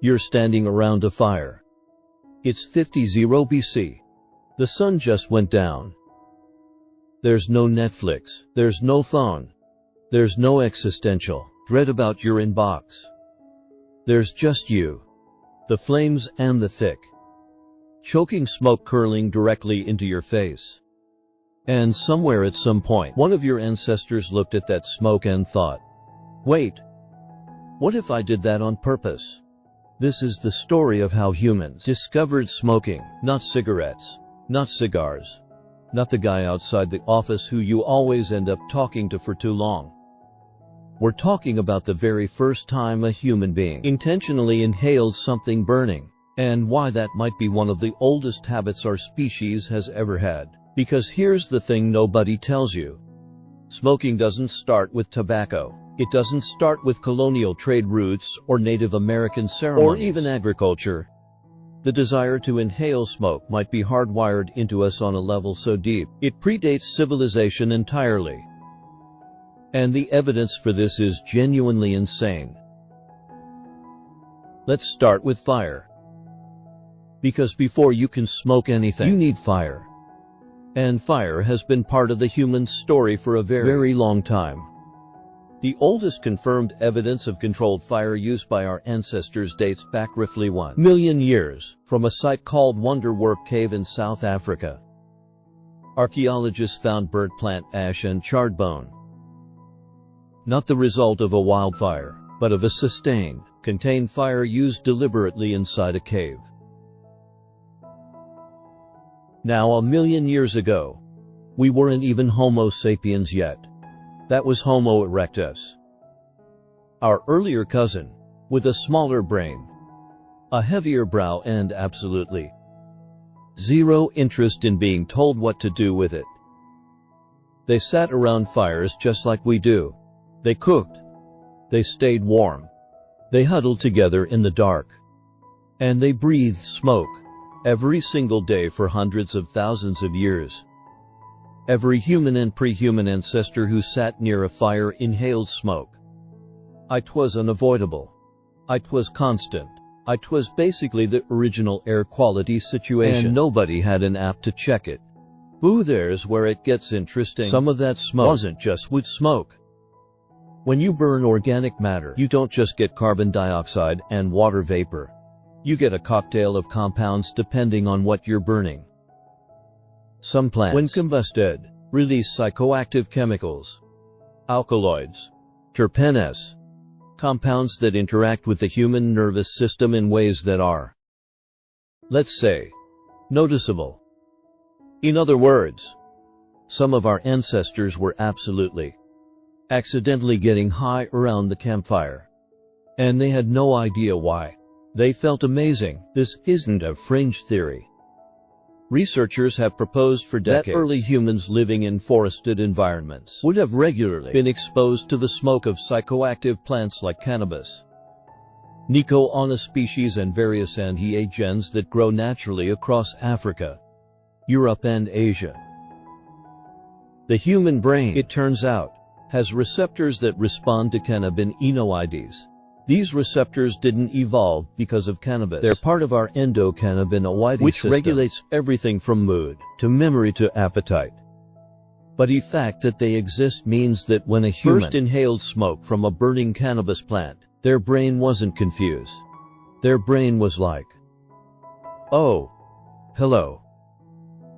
You're standing around a fire. It's 50 BC. The sun just went down. There's no Netflix. There's no phone. There's no existential dread about your inbox. There's just you, the flames and the thick, choking smoke curling directly into your face. And somewhere at some point, one of your ancestors looked at that smoke and thought, wait, what if I did that on purpose? This is the story of how humans discovered smoking, not cigarettes, not cigars, not the guy outside the office who you always end up talking to for too long. We're talking about the very first time a human being intentionally inhaled something burning, and why that might be one of the oldest habits our species has ever had. Because here's the thing nobody tells you. Smoking doesn't start with tobacco. It doesn't start with colonial trade routes or Native American ceremonies, or even agriculture. The desire to inhale smoke might be hardwired into us on a level so deep, it predates civilization entirely. And the evidence for this is genuinely insane. Let's start with fire. Because before you can smoke anything, you need fire. And fire has been part of the human story for a very long time. The oldest confirmed evidence of controlled fire use by our ancestors dates back roughly 1 million years, from a site called Wonderwork Cave in South Africa. Archaeologists found burnt plant ash and charred bone. Not the result of a wildfire, but of a sustained, contained fire used deliberately inside a cave. Now 1 million years ago, we weren't even Homo sapiens yet. That was Homo erectus. Our earlier cousin, with a smaller brain, a heavier brow and absolutely zero interest in being told what to do with it. They sat around fires just like we do. They cooked. They stayed warm. They huddled together in the dark. And they breathed smoke every single day for hundreds of thousands of years. Every human and pre-human ancestor who sat near a fire inhaled smoke. It was unavoidable. It was constant. It was basically the original air quality situation, and nobody had an app to check it. Ooh, there's where it gets interesting. Some of that smoke wasn't just wood smoke. When you burn organic matter, you don't just get carbon dioxide and water vapor. You get a cocktail of compounds depending on what you're burning. Some plants, when combusted, release psychoactive chemicals, alkaloids, terpenes, compounds that interact with the human nervous system in ways that are, let's say, noticeable. In other words, some of our ancestors were absolutely, accidentally getting high around the campfire. And they had no idea why. They felt amazing. This isn't a fringe theory. Researchers have proposed for decades that early humans living in forested environments would have regularly been exposed to the smoke of psychoactive plants like cannabis, Nicoana species, and various entheogens that grow naturally across Africa, Europe and Asia. The human brain, it turns out, has receptors that respond to cannabinoids. These receptors didn't evolve because of cannabis. They're part of our endocannabinoid which system, regulates everything from mood to memory to appetite. But the fact that they exist means that when a human first inhaled smoke from a burning cannabis plant, their brain wasn't confused. Their brain was like, oh, hello.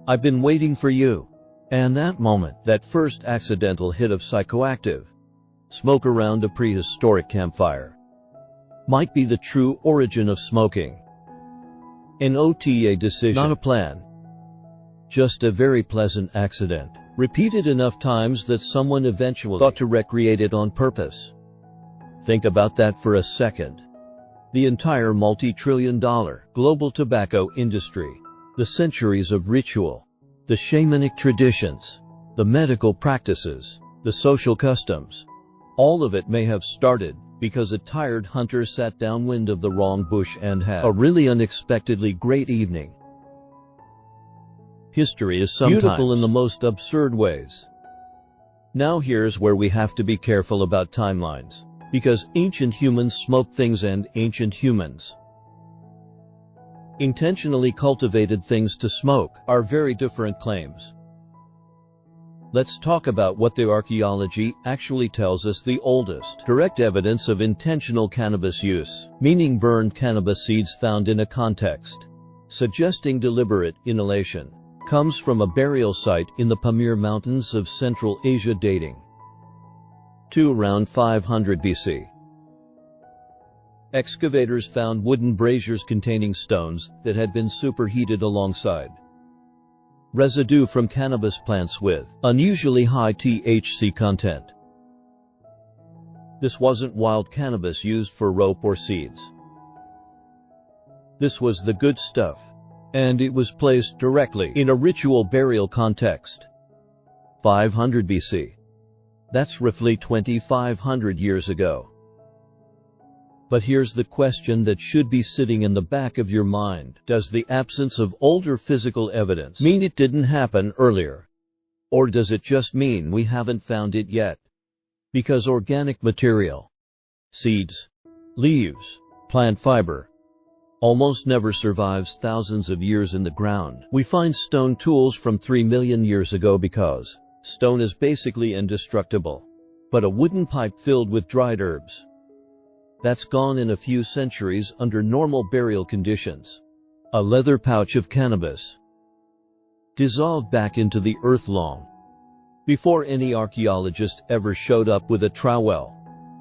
I've been waiting for you. And that moment, that first accidental hit of psychoactive smoke around a prehistoric campfire, might be the true origin of smoking. An OTA decision, not a plan. Just a very pleasant accident, repeated enough times that someone eventually thought to recreate it on purpose. Think about that for a second. The entire multi-trillion-dollar global tobacco industry, the centuries of ritual, the shamanic traditions, the medical practices, the social customs, all of it may have started because a tired hunter sat downwind of the wrong bush and had a really unexpectedly great evening. History is sometimes beautiful in the most absurd ways. Now here's where we have to be careful about timelines, because ancient humans smoked things and ancient humans intentionally cultivated things to smoke are very different claims. Let's talk about what the archaeology actually tells us the oldest direct evidence of intentional cannabis use, meaning burned cannabis seeds found in a context suggesting deliberate inhalation, comes from a burial site in the Pamir Mountains of Central Asia dating to around 500 BC. Excavators found wooden braziers containing stones that had been superheated alongside residue from cannabis plants with unusually high THC content. This wasn't wild cannabis used for rope or seeds. This was the good stuff, and it was placed directly in a ritual burial context. 500 BC. That's roughly 2,500 years ago. But here's the question that should be sitting in the back of your mind. Does the absence of older physical evidence mean it didn't happen earlier? Or does it just mean we haven't found it yet? Because organic material, seeds, leaves, plant fiber, almost never survives thousands of years in the ground. We find stone tools from 3 million years ago because stone is basically indestructible. But a wooden pipe filled with dried herbs, that's gone in a few centuries under normal burial conditions. A leather pouch of cannabis, dissolved back into the earth long before any archaeologist ever showed up with a trowel.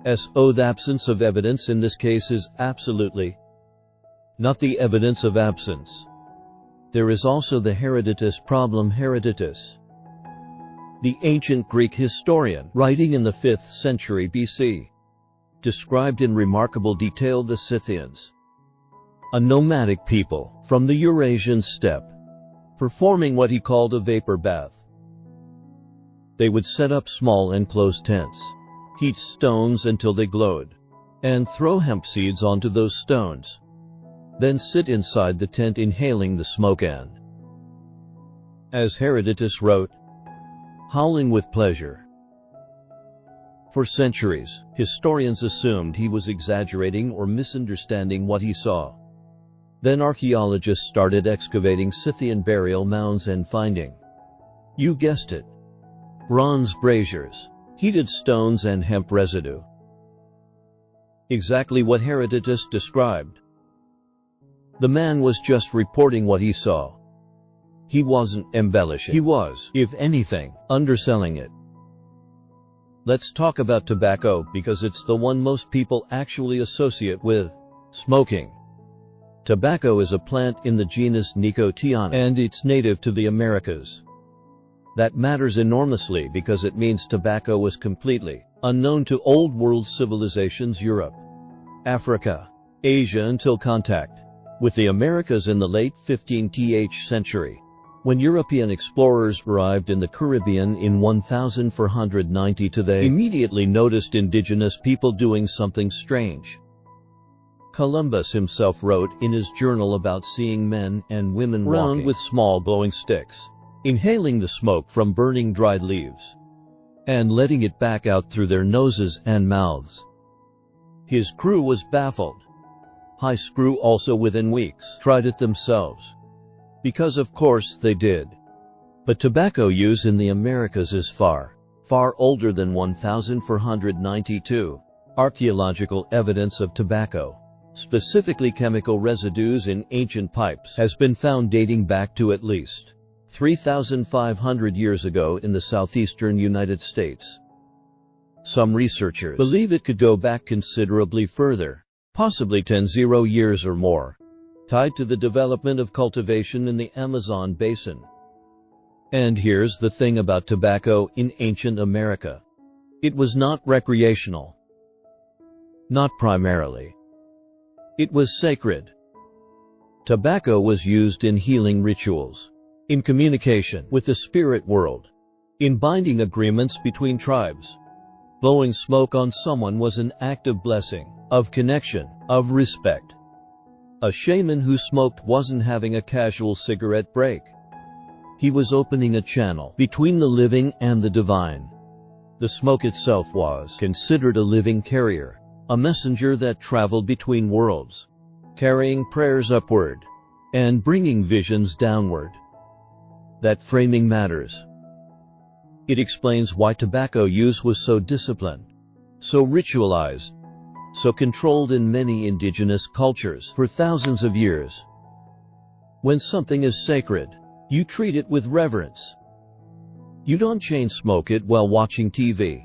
The absence of evidence in this case is absolutely not the evidence of absence. There is also the Herodotus problem. Herodotus, the ancient Greek historian writing in the 5th century BC, described in remarkable detail the Scythians, a nomadic people from the Eurasian steppe, performing what he called a vapor bath. They would set up small enclosed tents, heat stones until they glowed, and throw hemp seeds onto those stones, then sit inside the tent inhaling the smoke and, as Herodotus wrote, howling with pleasure. For centuries, historians assumed he was exaggerating or misunderstanding what he saw. Then archaeologists started excavating Scythian burial mounds and finding, you guessed it, bronze braziers, heated stones and hemp residue. Exactly what Herodotus described. The man was just reporting what he saw. He wasn't embellishing. He was, if anything, underselling it. Let's talk about tobacco because it's the one most people actually associate with smoking. Tobacco is a plant in the genus Nicotiana, and it's native to the Americas. That matters enormously because it means tobacco was completely unknown to Old World civilizations Europe, Africa, Asia until contact with the Americas in the late 15th century. When European explorers arrived in the Caribbean in 1492, they immediately noticed indigenous people doing something strange. Columbus himself wrote in his journal about seeing men and women walking with small glowing sticks, inhaling the smoke from burning dried leaves, and letting it back out through their noses and mouths. His crew was baffled. His crew also within weeks tried it themselves. Because of course they did. But tobacco use in the Americas is far, far older than 1492. Archaeological evidence of tobacco, specifically chemical residues in ancient pipes, has been found dating back to at least 3,500 years ago in the southeastern United States. Some researchers believe it could go back considerably further, possibly 10 years or more, tied to the development of cultivation in the Amazon basin. And here's the thing about tobacco in ancient America. It was not recreational. Not primarily. It was sacred. Tobacco was used in healing rituals, in communication with the spirit world, in binding agreements between tribes. Blowing smoke on someone was an act of blessing, of connection, of respect. A shaman who smoked wasn't having a casual cigarette break. He was opening a channel between the living and the divine. The smoke itself was considered a living carrier, a messenger that traveled between worlds, carrying prayers upward. and bringing visions downward. That framing matters. It explains why tobacco use was so disciplined, so ritualized, so controlled in many indigenous cultures for thousands of years. When something is sacred, you treat it with reverence. You don't chain smoke it while watching TV.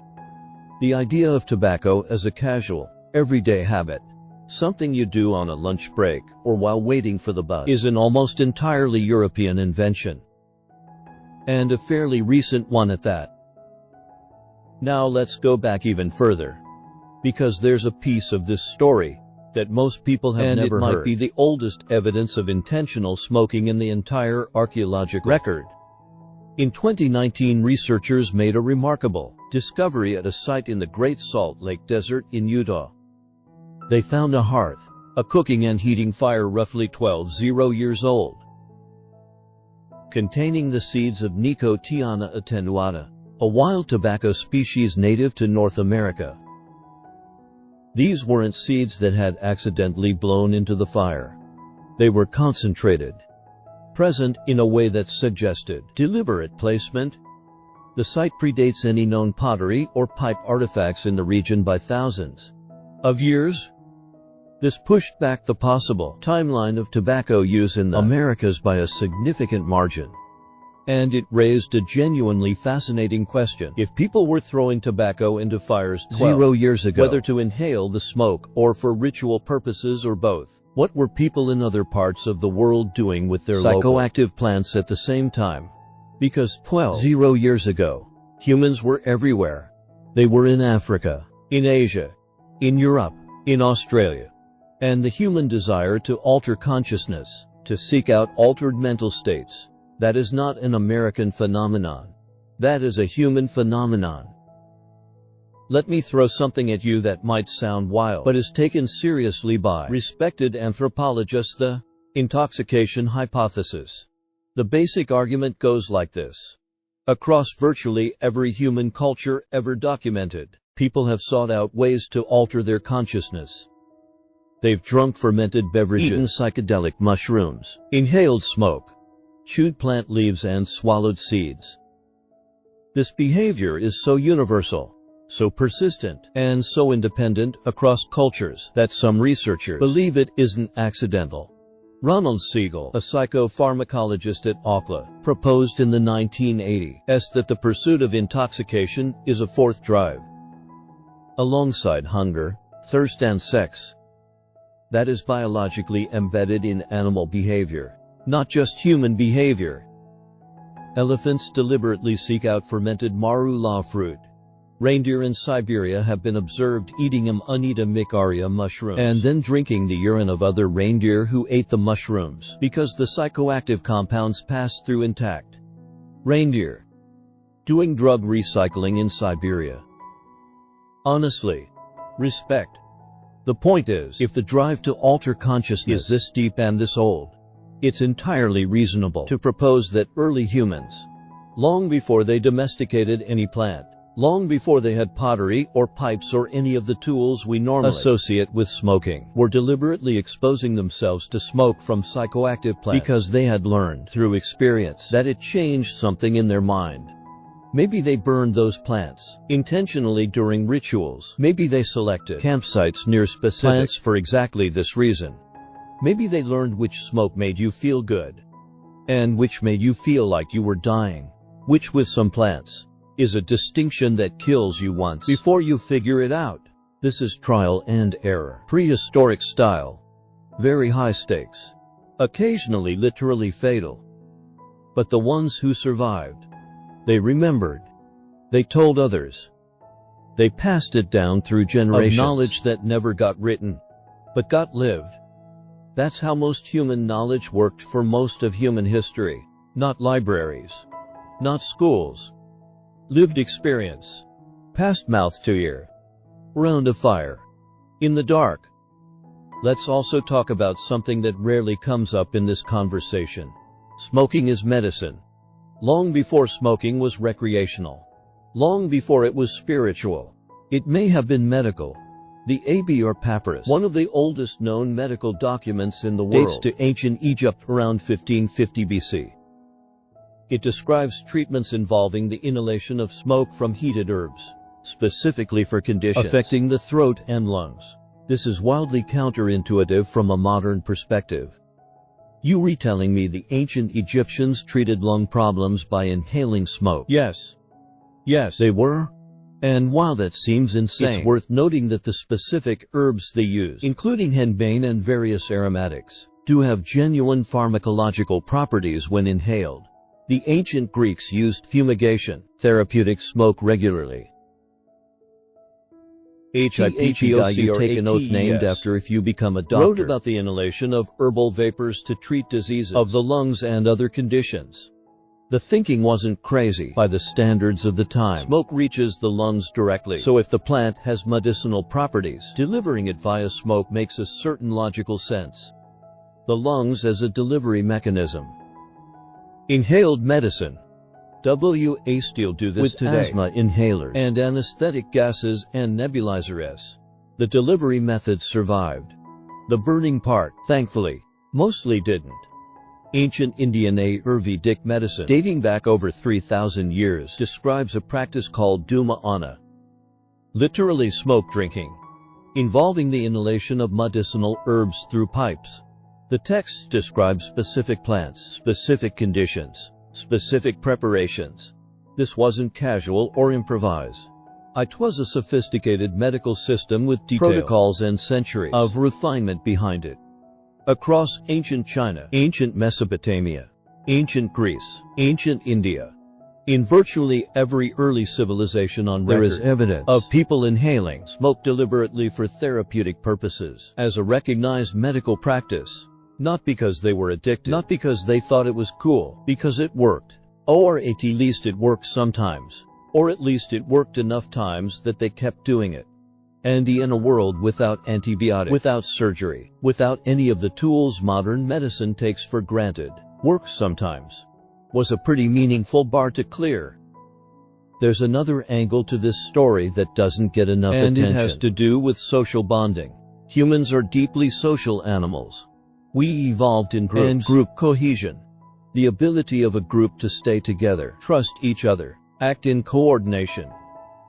The idea of tobacco as a casual, everyday habit, something you do on a lunch break or while waiting for the bus, is an almost entirely European invention. And a fairly recent one at that. Now let's go back even further, because there's a piece of this story that most people have never heard. And it might be the oldest evidence of intentional smoking in the entire archaeological record. In 2019, researchers made a remarkable discovery at a site in the Great Salt Lake Desert in Utah. They found a hearth, a cooking and heating fire roughly 12,000 years old, containing the seeds of Nicotiana attenuata, a wild tobacco species native to North America. These weren't seeds that had accidentally blown into the fire. They were concentrated, present in a way that suggested deliberate placement. The site predates any known pottery or pipe artifacts in the region by thousands of years. This pushed back the possible timeline of tobacco use in the Americas by a significant margin. And it raised a genuinely fascinating question. If people were throwing tobacco into fires 0 years ago, whether to inhale the smoke or for ritual purposes or both, what were people in other parts of the world doing with their psychoactive plants at the same time? Because 0 years ago, humans were everywhere. They were in Africa, in Asia, in Europe, in Australia. And the human desire to alter consciousness, to seek out altered mental states, that is not an American phenomenon. That is a human phenomenon. Let me throw something at you that might sound wild, but is taken seriously by respected anthropologists: the intoxication hypothesis. The basic argument goes like this. Across virtually every human culture ever documented, people have sought out ways to alter their consciousness. They've drunk fermented beverages, eaten psychedelic mushrooms, inhaled smoke, chewed plant leaves and swallowed seeds. This behavior is so universal, so persistent, and so independent across cultures that some researchers believe it isn't accidental. Ronald Siegel, a psychopharmacologist at UCLA, proposed in the 1980s that the pursuit of intoxication is a fourth drive, alongside hunger, thirst and sex, that is biologically embedded in animal behavior, not just human behavior. Elephants deliberately seek out fermented marula fruit. Reindeer in Siberia have been observed eating Amanita micaria mushrooms and then drinking the urine of other reindeer who ate the mushrooms because the psychoactive compounds passed through intact. Reindeer doing drug recycling in Siberia. Honestly, respect. The point is, if the drive to alter consciousness is this deep and this old, it's entirely reasonable to propose that early humans, long before they domesticated any plant, long before they had pottery or pipes or any of the tools we normally associate with smoking, were deliberately exposing themselves to smoke from psychoactive plants because they had learned through experience that it changed something in their mind. Maybe they burned those plants intentionally during rituals. Maybe they selected campsites near specific plants for exactly this reason. Maybe they learned which smoke made you feel good and which made you feel like you were dying, which with some plants is a distinction that kills you once before you figure it out. This is trial and error, prehistoric style. Very high stakes, occasionally literally fatal. But the ones who survived, they remembered. They told others. They passed it down through generations of knowledge that never got written, but got lived. That's how most human knowledge worked for most of human history. Not libraries, not schools. Lived experience, passed mouth to ear, round a fire, in the dark. Let's also talk about something that rarely comes up in this conversation. Smoking is medicine. Long before smoking was recreational, long before it was spiritual, it may have been medical. The ABR papyrus, one of the oldest known medical documents in the world, dates to ancient Egypt around 1550 BC. It describes treatments involving the inhalation of smoke from heated herbs, specifically for conditions affecting the throat and lungs. This is wildly counterintuitive from a modern perspective. You retelling me the ancient Egyptians treated lung problems by inhaling smoke? Yes. Yes, they were. And while that seems insane, it's worth noting that the specific herbs they use, including henbane and various aromatics, do have genuine pharmacological properties when inhaled. The ancient Greeks used fumigation, therapeutic smoke regularly. HIPPOC, or take an oath named after if you become a doctor, wrote about the inhalation of herbal vapors to treat diseases of the lungs and other conditions. The thinking wasn't crazy by the standards of the time. Smoke reaches the lungs directly, so if the plant has medicinal properties, delivering it via smoke makes a certain logical sense. The lungs as a delivery mechanism. Inhaled medicine. W.A. still do this with today. Asthma inhalers and anesthetic gases and nebulizers. The delivery methods survived. The burning part, thankfully, mostly didn't. Ancient Indian Ayurvedic medicine, dating back over 3,000 years, describes a practice called Duma Ana, literally smoke drinking, involving the inhalation of medicinal herbs through pipes. The text describes specific plants, specific conditions, specific preparations. This wasn't casual or improvised. It was a sophisticated medical system with detailed protocols and centuries of refinement behind it. Across ancient China, ancient Mesopotamia, ancient Greece, ancient India, in virtually every early civilization on record, there is evidence of people inhaling smoke deliberately for therapeutic purposes as a recognized medical practice. Not because they were addicted, not because they thought it was cool, because it worked. Or at least it worked sometimes. Or at least it worked enough times that they kept doing it. And in a world without antibiotics, without surgery, without any of the tools modern medicine takes for granted, work sometimes was a pretty meaningful bar to clear. There's another angle to this story that doesn't get enough attention, and it has to do with social bonding. Humans are deeply social animals. We evolved in groups, and group cohesion, the ability of a group to stay together, trust each other, act in coordination,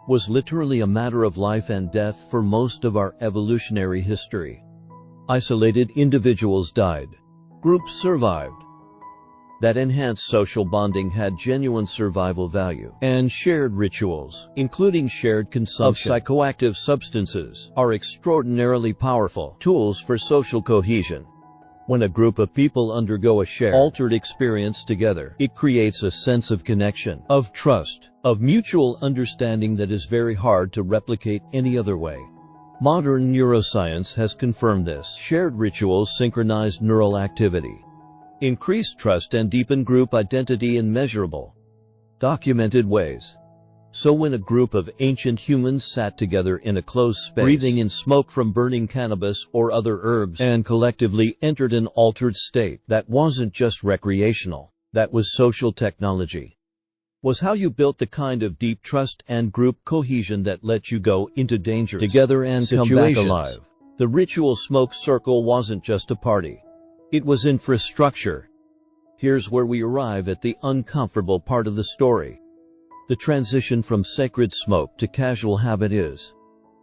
was literally a matter of life and death for most of our evolutionary history. Isolated individuals died. Groups survived. That enhanced social bonding had genuine survival value, and shared rituals, including shared consumption of psychoactive substances, are extraordinarily powerful tools for social cohesion. When a group of people undergo a shared, altered experience together, it creates a sense of connection, of trust, of mutual understanding that is very hard to replicate any other way. Modern neuroscience has confirmed this. Shared rituals synchronize neural activity, increase trust, and deepen group identity in measurable, documented ways. So when a group of ancient humans sat together in a closed space, breathing in smoke from burning cannabis or other herbs, and collectively entered an altered state, that wasn't just recreational, that was social technology. Was how you built the kind of deep trust and group cohesion that let you go into dangerous together and situations. Come back alive. The ritual smoke circle wasn't just a party. It was infrastructure. Here's where we arrive at the uncomfortable part of the story. The transition from sacred smoke to casual habit is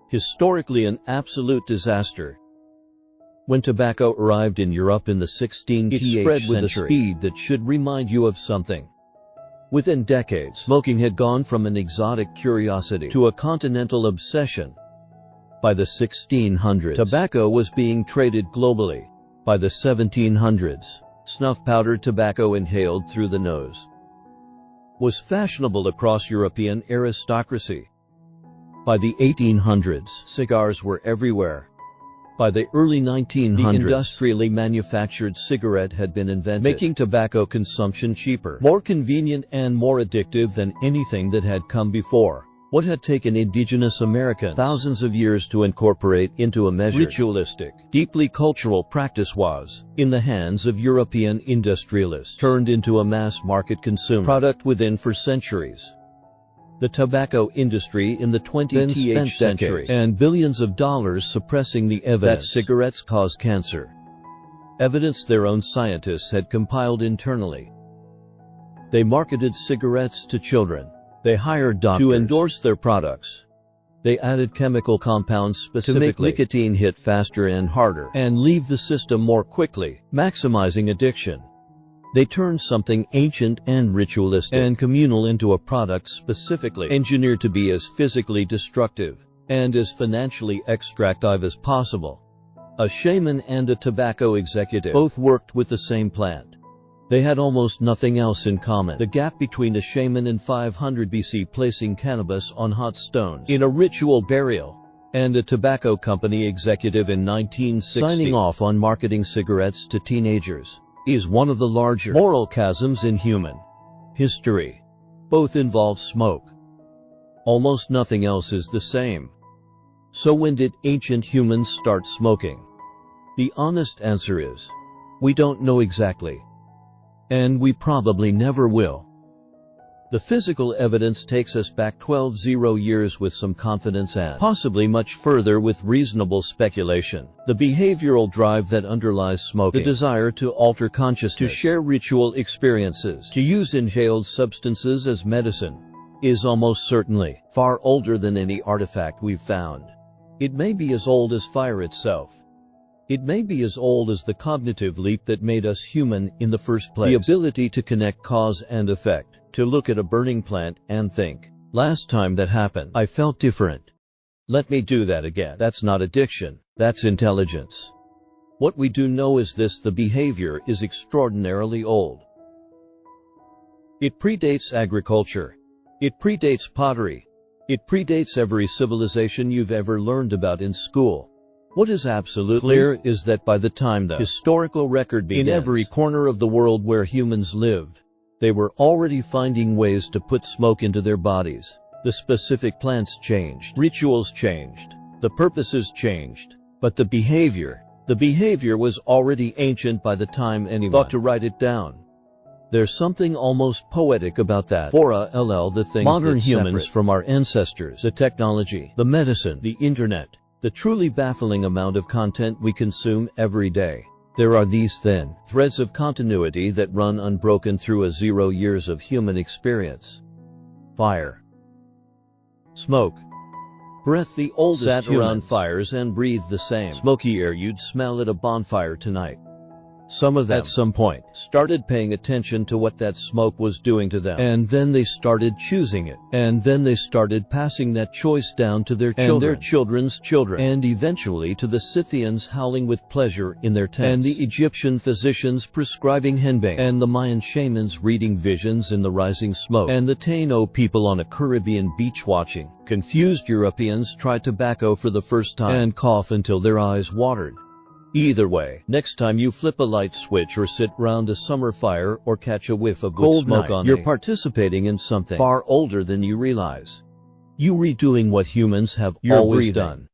historically an absolute disaster. When tobacco arrived in Europe in the 16th century, it spread with a speed that should remind you of something. Within decades, smoking had gone from an exotic curiosity to a continental obsession. By the 1600s, tobacco was being traded globally. By the 1700s, snuff-powdered tobacco inhaled through the nose was fashionable across European aristocracy. By the 1800s, cigars were everywhere. By the early 1900s, the industrially manufactured cigarette had been invented, making tobacco consumption cheaper, more convenient, and more addictive than anything that had come before. What had taken indigenous Americans thousands of years to incorporate into a measured, ritualistic, deeply cultural practice was, in the hands of European industrialists, turned into a mass-market consumer product within for centuries. The tobacco industry in the 20th century and billions of dollars suppressing the evidence that cigarettes cause cancer. Evidence their own scientists had compiled internally. They marketed cigarettes to children. They hired doctors to endorse their products. They added chemical compounds specifically to make nicotine hit faster and harder and leave the system more quickly, maximizing addiction. They turned something ancient and ritualistic and communal into a product specifically engineered to be as physically destructive and as financially extractive as possible. A shaman and a tobacco executive both worked with the same plant. They had almost nothing else in common. The gap between a shaman in 500 BC placing cannabis on hot stones in a ritual burial and a tobacco company executive in 1960 signing off on marketing cigarettes to teenagers is one of the larger moral chasms in human history. Both involve smoke. Almost nothing else is the same. So when did ancient humans start smoking? The honest answer is, we don't know exactly. And we probably never will. The physical evidence takes us back 12,000 years with some confidence and possibly much further with reasonable speculation. The behavioral drive that underlies smoking, the desire to alter consciousness, to share ritual experiences, to use inhaled substances as medicine, is almost certainly far older than any artifact we've found. It may be as old as fire itself. It may be as old as the cognitive leap that made us human in the first place. The ability to connect cause and effect, to look at a burning plant and think, last time that happened, I felt different. Let me do that again. That's not addiction, that's intelligence. What we do know is this: the behavior is extraordinarily old. It predates agriculture. It predates pottery. It predates every civilization you've ever learned about in school. What is absolutely clear is that by the time the historical record begins, in every corner of the world where humans lived, they were already finding ways to put smoke into their bodies. The specific plants changed, rituals changed, the purposes changed, but the behavior was already ancient by the time anyone thought to write it down. There's something almost poetic about that. The things modern humans from our ancestors, the technology, the medicine, the internet, the truly baffling amount of content we consume every day. There are these thin threads of continuity that run unbroken through 0 years of human experience. Fire. Smoke. Breath. The oldest sat around fires and breathed the same smoky air you'd smell at a bonfire tonight. Some of them, at some point, started paying attention to what that smoke was doing to them. And then they started choosing it. And then they started passing that choice down to their children and their children's children. And eventually to the Scythians howling with pleasure in their tents. And the Egyptian physicians prescribing henbane. And the Mayan shamans reading visions in the rising smoke. And the Taino people on a Caribbean beach watching confused Europeans try tobacco for the first time and cough until their eyes watered. Either way, next time you flip a light switch or sit round a summer fire or catch a whiff of cold smoke on you're participating in something far older than you realize. You're redoing what humans have always done.